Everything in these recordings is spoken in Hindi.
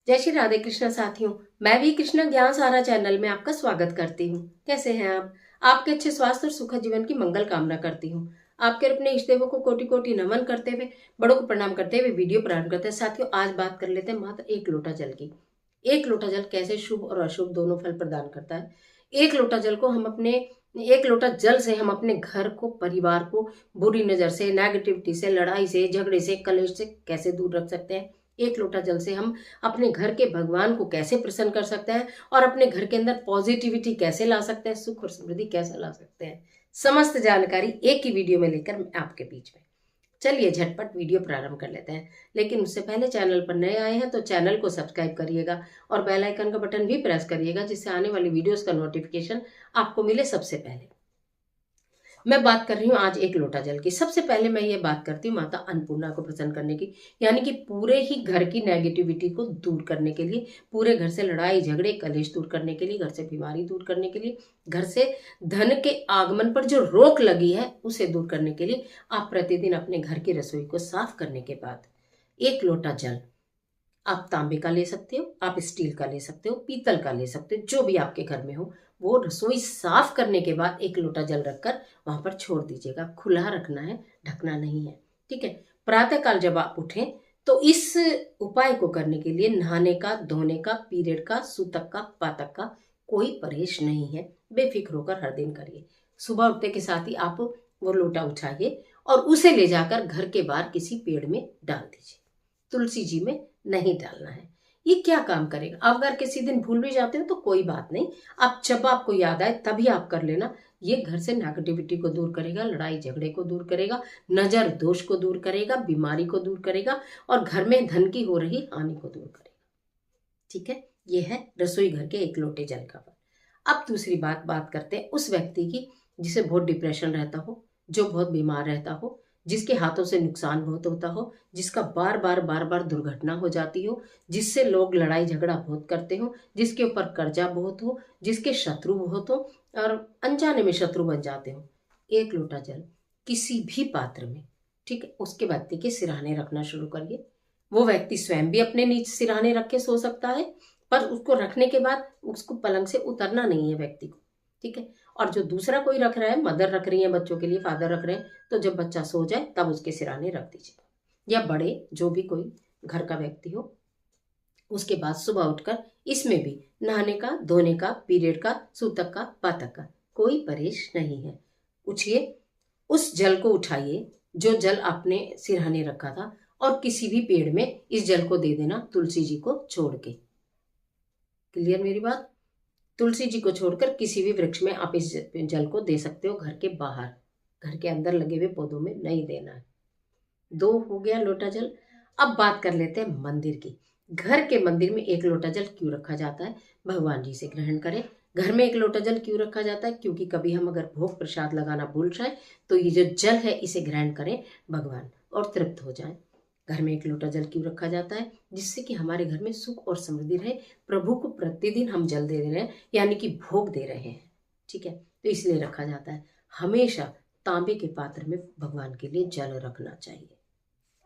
जय श्री राधे कृष्णा साथियों। मैं भी कृष्णा ज्ञान सारा चैनल में आपका स्वागत करती हूँ। कैसे हैं आप? आपके अच्छे स्वास्थ्य और सुखद जीवन की मंगल कामना करती हूँ। आपके अपने इष्ट देवों को कोटि कोटि नमन करते हुए, बड़ों को प्रणाम करते हुए वीडियो प्रारंभ करते हैं। साथियों, आज बात कर लेते हैं मात्र एक लोटा जल की। एक लोटा जल कैसे शुभ और अशुभ दोनों फल प्रदान करता है। एक लोटा जल को हम अपने एक लोटा जल से हम अपने घर को, परिवार को बुरी नजर से, नेगेटिविटी से, लड़ाई से, झगड़े से, कलेश से कैसे दूर रख सकते हैं। एक लोटा जल से हम अपने घर के भगवान को कैसे प्रसन्न कर सकते हैं और अपने घर के अंदर पॉजिटिविटी कैसे ला सकते हैं, सुख और समृद्धि कैसे ला सकते हैं, समस्त जानकारी एक ही वीडियो में लेकर मैं आपके बीच में। चलिए झटपट वीडियो प्रारंभ कर लेते हैं। लेकिन उससे पहले चैनल पर नए आए हैं तो चैनल को सब्सक्राइब करिएगा और बेल आइकन का बटन भी प्रेस करिएगा, जिससे आने वाली वीडियोस का नोटिफिकेशन आपको मिले सबसे पहले। मैं बात कर रही हूँ आज एक लोटा जल की। सबसे पहले मैं ये बात करती हूँ माता अन्नपूर्णा को प्रसन्न करने की, यानी कि पूरे ही घर की नेगेटिविटी को दूर करने के लिए, पूरे घर से लड़ाई झगड़े कलेश दूर करने के लिए, घर से बीमारी दूर करने के लिए, घर से धन के आगमन पर जो रोक लगी है उसे दूर करने के लिए आप प्रतिदिन अपने घर की रसोई को साफ करने के बाद एक लोटा जल, आप तांबे का ले सकते हो, आप स्टील का ले सकते हो, पीतल का ले सकते हो, जो भी आपके घर में हो, वो रसोई साफ करने के बाद एक लोटा जल रखकर वहां पर छोड़ दीजिएगा। खुला रखना है, ढकना नहीं है। ठीक है। प्रातःकाल जब आप उठें तो इस उपाय को करने के लिए नहाने का, धोने का, पीरियड का, सूतक का, पातक का कोई परहेज नहीं है। बेफिक्र होकर हर दिन करिए। सुबह उठते के साथ ही आप वो लोटा उठाइए और उसे ले जाकर घर के बाहर किसी पेड़ में डाल दीजिए। तुलसी जी में नहीं डालना है। ये क्या काम करेगा? आप अगर किसी दिन भूल भी जाते हो तो कोई बात नहीं, आप जब आपको याद आए तभी आप कर लेना। ये घर से नेगेटिविटी को दूर करेगा, लड़ाई झगड़े को दूर करेगा, नजर दोष को दूर करेगा, बीमारी को दूर करेगा और घर में धन की हो रही हानि को दूर करेगा। ठीक है। ये है रसोई घर के एक लोटे जल का फल। अब दूसरी बात करते हैं उस व्यक्ति की जिसे बहुत डिप्रेशन रहता हो, जो बहुत बीमार रहता हो, जिसके हाथों से नुकसान बहुत होता हो, जिसका बार बार दुर्घटना हो जाती हो, जिससे लोग लड़ाई झगड़ा बहुत करते हो, जिसके ऊपर कर्जा बहुत हो, जिसके शत्रु बहुत हो और अनजाने में शत्रु बन जाते हो। एक लोटा जल किसी भी पात्र में, ठीक है, उसके व्यक्ति के सिरहाने रखना शुरू करिए। वो व्यक्ति स्वयं भी अपने नीचे सिरहाने रख के सो सकता है, पर उसको रखने के बाद उसको पलंग से उतरना नहीं है व्यक्ति को। ठीक है। और जो दूसरा कोई रख रहा है, मदर रख रही है बच्चों के लिए, फादर रख रहे हैं, तो जब बच्चा सो जाए तब उसके सिरहाने रख दीजिए, या बड़े जो भी कोई घर का व्यक्ति हो। उसके बाद सुबह उठकर इसमें भी नहाने का, धोने का, पीरियड का, सूतक का, पातक का कोई परहेज नहीं है। उठिए, उस जल को उठाइए जो जल आपने सिरहाने रखा था और किसी भी पेड़ में इस जल को दे देना, तुलसी जी को छोड़ के। क्लियर मेरी बात? तुलसी जी को छोड़कर किसी भी वृक्ष में आप इस जल को दे सकते हो। घर के बाहर, घर के अंदर लगे हुए पौधों में नहीं देना है। दो हो गया लोटा जल। अब बात कर लेते हैं मंदिर की। घर के मंदिर में एक लोटा जल क्यों रखा जाता है? भगवान जी से ग्रहण करें। घर में एक लोटा जल क्यों रखा जाता है? क्योंकि कभी हम अगर भोग प्रसाद लगाना भूल जाए तो ये जो जल है इसे ग्रहण करें भगवान और तृप्त हो जाए। घर में एक लोटा जल क्यों रखा जाता है? जिससे कि हमारे घर में सुख और समृद्धि रहे। प्रभु को प्रतिदिन हम जल दे रहे हैं, यानी कि भोग दे रहे हैं। ठीक है, तो इसलिए रखा जाता है। हमेशा तांबे के पात्र में भगवान के लिए जल रखना चाहिए।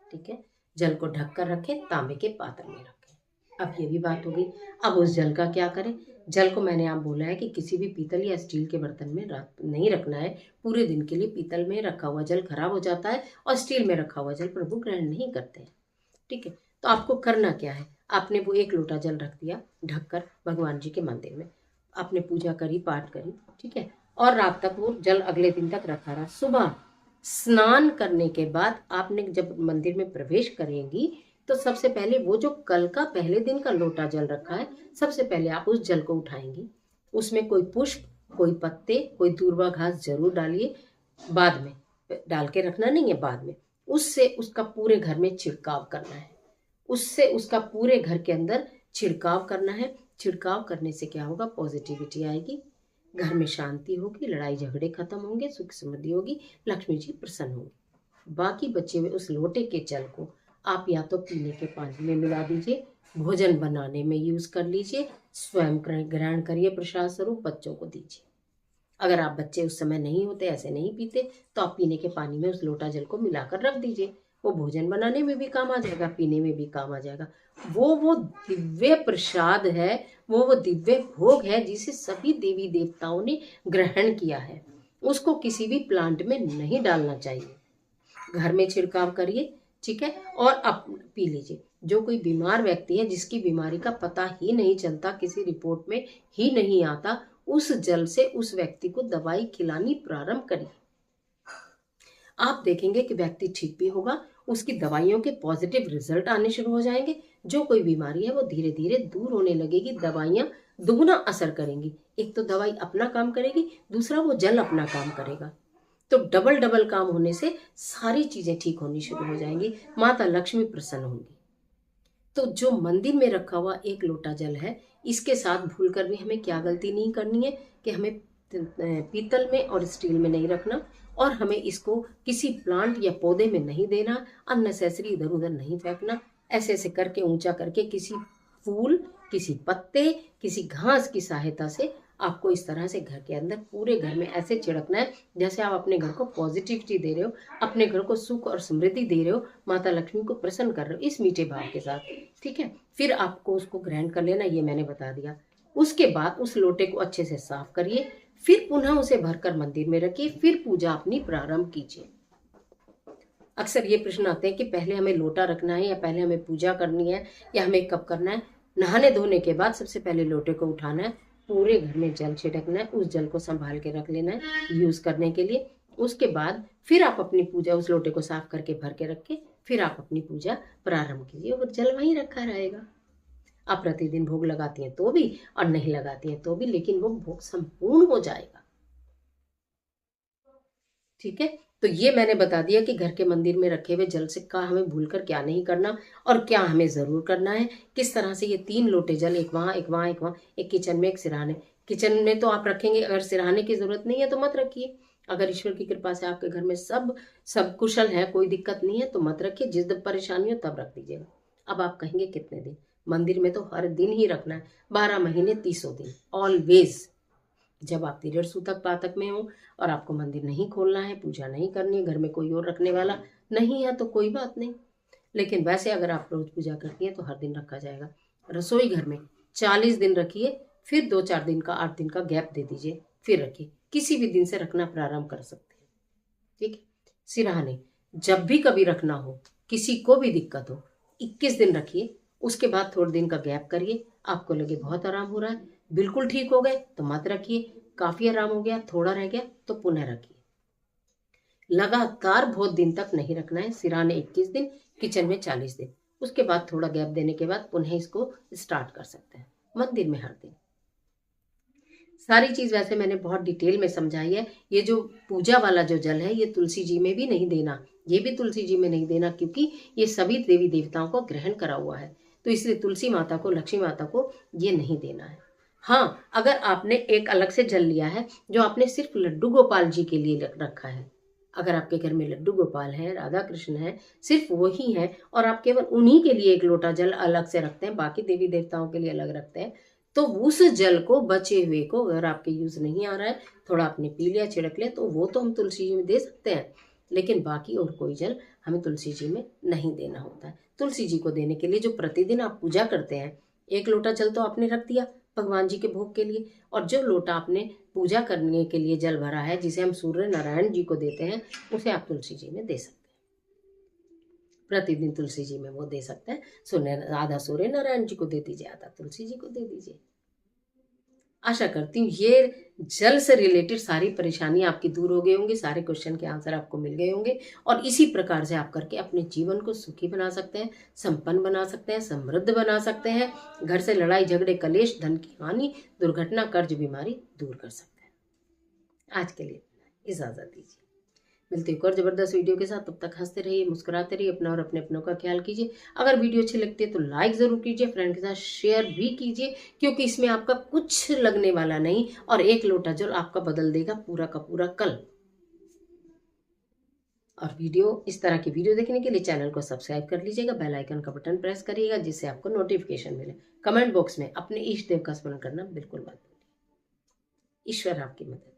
ठीक है। जल को ढककर रखें, तांबे के पात्र में रखें। अब ये भी बात होगी। अब उस जल का क्या करें? जल को मैंने आप बोला है कि किसी भी पीतल या स्टील के बर्तन में नहीं रखना है पूरे दिन के लिए। पीतल में रखा हुआ जल खराब हो जाता है और स्टील में रखा हुआ जल प्रभु ग्रहण नहीं करते हैं। ठीक है। तो आपको करना क्या है? आपने वो एक लोटा जल रख दिया ढककर भगवान जी के मंदिर में, आपने पूजा करी, पाठ करी, ठीक है, और रात तक वो जल अगले दिन तक रखा रहा। सुबह स्नान करने के बाद आपने जब मंदिर में प्रवेश करेंगी तो सबसे पहले वो जो कल का पहले दिन का लोटा जल रखा है, सबसे पहले आप उस जल को उठाएंगी। उसमें कोई पुष्प, कोई पत्ते, कोई दूर्वा घास जरूर डालिए। बाद में डाल के रखना नहीं है, बाद में उससे उसका पूरे घर में छिड़काव करना है। उससे उसका पूरे घर के अंदर छिड़काव करना है। छिड़काव करने से क्या होगा? पॉजिटिविटी आएगी, घर में शांति होगी, लड़ाई झगड़े खत्म होंगे, सुख समृद्धि होगी, लक्ष्मी जी प्रसन्न होंगी। बाकी बचे हुए उस लोटे के जल को आप या तो पीने के पानी में मिला दीजिए, भोजन बनाने में यूज कर लीजिए, स्वयं ग्रहण करिए, प्रसाद स्वरूप बच्चों को दीजिए। अगर आप बच्चे उस समय नहीं होते, ऐसे नहीं पीते, तो आप पीने के पानी में उस लोटा जल को मिलाकर रख दीजिए। वो भोजन बनाने में भी काम आ जाएगा, पीने में भी काम आ जाएगा। वो दिव्य प्रसाद है, वो दिव्य भोग है जिसे सभी देवी देवताओं ने ग्रहण किया है। उसको किसी भी प्लांट में नहीं डालना चाहिए। घर में छिड़काव करिए, ठीक है, और आप पी लीजिए। जो कोई बीमार व्यक्ति है जिसकी बीमारी का पता ही नहीं चलता, किसी रिपोर्ट में ही नहीं आता, उस जल से उस व्यक्ति को दवाई खिलानी प्रारंभ करिए। आप देखेंगे कि व्यक्ति ठीक भी होगा, उसकी दवाइयों के पॉजिटिव रिजल्ट आने शुरू हो जाएंगे। जो कोई बीमारी है वो धीरे धीरे दूर होने लगेगी। दवाइयाँ दुगना असर करेंगी। एक तो दवाई अपना काम करेगी, दूसरा वो जल अपना काम करेगा। तो डबल डबल काम होने से सारी चीजें ठीक होनी शुरू हो जाएंगी। माता लक्ष्मी प्रसन्न होंगी। तो जो मंदिर में रखा हुआ एक लोटा जल है, इसके साथ भूलकर भी हमें क्या गलती नहीं करनी है कि हमें पीतल में और स्टील में नहीं रखना, और हमें इसको किसी प्लांट या पौधे में नहीं देना, अननेसेसरी इधर उधर नहीं फेंकना। ऐसे ऐसे करके ऊंचा करके किसी फूल, किसी पत्ते, किसी घास की सहायता से आपको इस तरह से घर के अंदर, पूरे घर में ऐसे छिड़कना है जैसे आप अपने घर को पॉजिटिविटी दे रहे हो, अपने घर को सुख और समृद्धि दे रहे हो, माता लक्ष्मी को प्रसन्न कर रहे हो, इस मीठे भाव के साथ, ठीक है। फिर आपको उसको ग्रहण कर लेना, ये मैंने बता दिया। उसके बाद उस लोटे को अच्छे से साफ करिए, फिर पुनः उसे भरकर मंदिर में रखिए, फिर पूजा अपनी प्रारंभ कीजिए। अक्सर ये प्रश्न आते हैं कि पहले हमें लोटा रखना है या पहले हमें पूजा करनी है या हमें कब करना है। नहाने धोने के बाद सबसे पहले लोटे को उठाना है, पूरे घर में जल छिड़कना है, उस जल को संभाल के रख लेना है यूज करने के लिए। उसके बाद फिर आप अपनी पूजा, उस लोटे को साफ करके भर के रख के फिर आप अपनी पूजा प्रारंभ कीजिए। वो जल वहीं रखा रहेगा। आप प्रतिदिन भोग लगाती हैं तो भी और नहीं लगाती हैं तो भी, लेकिन वो भोग संपूर्ण हो जाएगा, ठीक है। तो ये मैंने बता दिया कि घर के मंदिर में रखे हुए जल से का हमें भूलकर क्या नहीं करना और क्या हमें जरूर करना है। किस तरह से ये 3 लोटे जल, एक वहां एक वहां एक वहां, एक किचन में एक सिरहाने। किचन में तो आप रखेंगे, अगर सिरहाने की जरूरत नहीं है तो मत रखिए। अगर ईश्वर की कृपा से आपके घर में सब कुशल है, कोई दिक्कत नहीं है, तो मत रखिए। जिस दिन परेशानी हो तब रख दीजिएगा। अब आप कहेंगे कितने दिन? मंदिर में तो हर दिन ही रखना है, 12 महीने 30 दिन, ऑलवेज। जब आप पीरियड सूतक पातक में हो और आपको मंदिर नहीं खोलना है, पूजा नहीं करनी है, घर में कोई और रखने वाला नहीं है तो कोई बात नहीं। लेकिन वैसे अगर आप रोज पूजा करती हैं तो हर दिन रखा जाएगा। रसोई घर में 40 दिन रखिए, फिर 2-4 दिन का, 8 दिन का गैप दे दीजिए, फिर रखिए। किसी भी दिन से रखना प्रारंभ कर सकते हैं, ठीक है। सिरहाने जब भी कभी रखना हो, किसी को भी दिक्कत हो, 21 दिन रखिए। उसके बाद थोड़े दिन का गैप करिए। आपको लगे बहुत आराम हो रहा है, बिल्कुल ठीक हो गए तो मत रखिए। काफी आराम हो गया, थोड़ा रह गया तो पुनः रखिए। लगातार बहुत दिन तक नहीं रखना है। सिरहाने 21 दिन, किचन में 40 दिन। उसके बाद थोड़ा गैप देने के बाद पुनः इसको स्टार्ट कर सकते हैं मंदिर में हर दिन। सारी चीज वैसे मैंने बहुत डिटेल में समझाई है। ये जो पूजा वाला जो जल है, ये तुलसी जी में भी नहीं देना, ये भी तुलसी जी में नहीं देना, क्योंकि ये सभी देवी देवताओं को ग्रहण करा हुआ है। तो इसलिए तुलसी माता को, लक्ष्मी माता को ये नहीं देना है। हाँ, अगर आपने एक अलग से जल लिया है जो आपने सिर्फ लड्डू गोपाल जी के लिए रखा है, अगर आपके घर में लड्डू गोपाल है, राधा कृष्ण है, सिर्फ वही है, और आप केवल उन्हीं के लिए एक लोटा जल अलग से रखते हैं, बाकी देवी देवताओं के लिए अलग रखते हैं, तो उस जल को, बचे हुए को, अगर आपके यूज नहीं आ रहा है, थोड़ा आपने पी लिया, छिड़क लिया, तो वो तो हम तुलसी जी में दे सकते हैं। लेकिन बाकी और कोई जल हमें तुलसी जी में नहीं देना होता है। तुलसी जी को देने के लिए जो प्रतिदिन आप पूजा करते हैं, एक लोटा जल तो आपने रख दिया भगवान जी के भोग के लिए, और जो लोटा आपने पूजा करने के लिए जल भरा है, जिसे हम सूर्य नारायण जी को देते हैं, उसे आप तुलसी जी में दे सकते हैं। प्रतिदिन तुलसी जी में वो दे सकते हैं। आधा सूर्य नारायण जी को दे दीजिए, आधा तुलसी जी को दे दीजिए। आशा करती हूँ ये जल से रिलेटेड सारी परेशानी आपकी दूर हो गई होंगी, सारे क्वेश्चन के आंसर आपको मिल गए होंगे, और इसी प्रकार से आप करके अपने जीवन को सुखी बना सकते हैं, संपन्न बना सकते हैं, समृद्ध बना सकते हैं। घर से लड़ाई झगड़े, कलेश, धन की हानि, दुर्घटना, कर्ज, बीमारी दूर कर सकते हैं। आज के लिए इजाजत दीजिए। मिलते एक और जबरदस्त वीडियो के साथ। तब तक हंसते रहिए, मुस्कुराते रहिए, अपना और अपने अपनों का ख्याल कीजिए। अगर वीडियो अच्छी लगती है तो लाइक जरूर कीजिए, फ्रेंड के साथ शेयर भी कीजिए, क्योंकि इसमें आपका कुछ लगने वाला नहीं, और एक लोटा जल आपका बदल देगा पूरा का पूरा कल। और इस तरह की वीडियो देखने के लिए चैनल को सब्सक्राइब कर लीजिएगा, बेल आइकन का बटन प्रेस करिएगा, जिससे आपको नोटिफिकेशन मिले। कमेंट बॉक्स में अपने इष्ट देव का स्मरण करना बिल्कुल मत भूलिए। ईश्वर आपकी मदद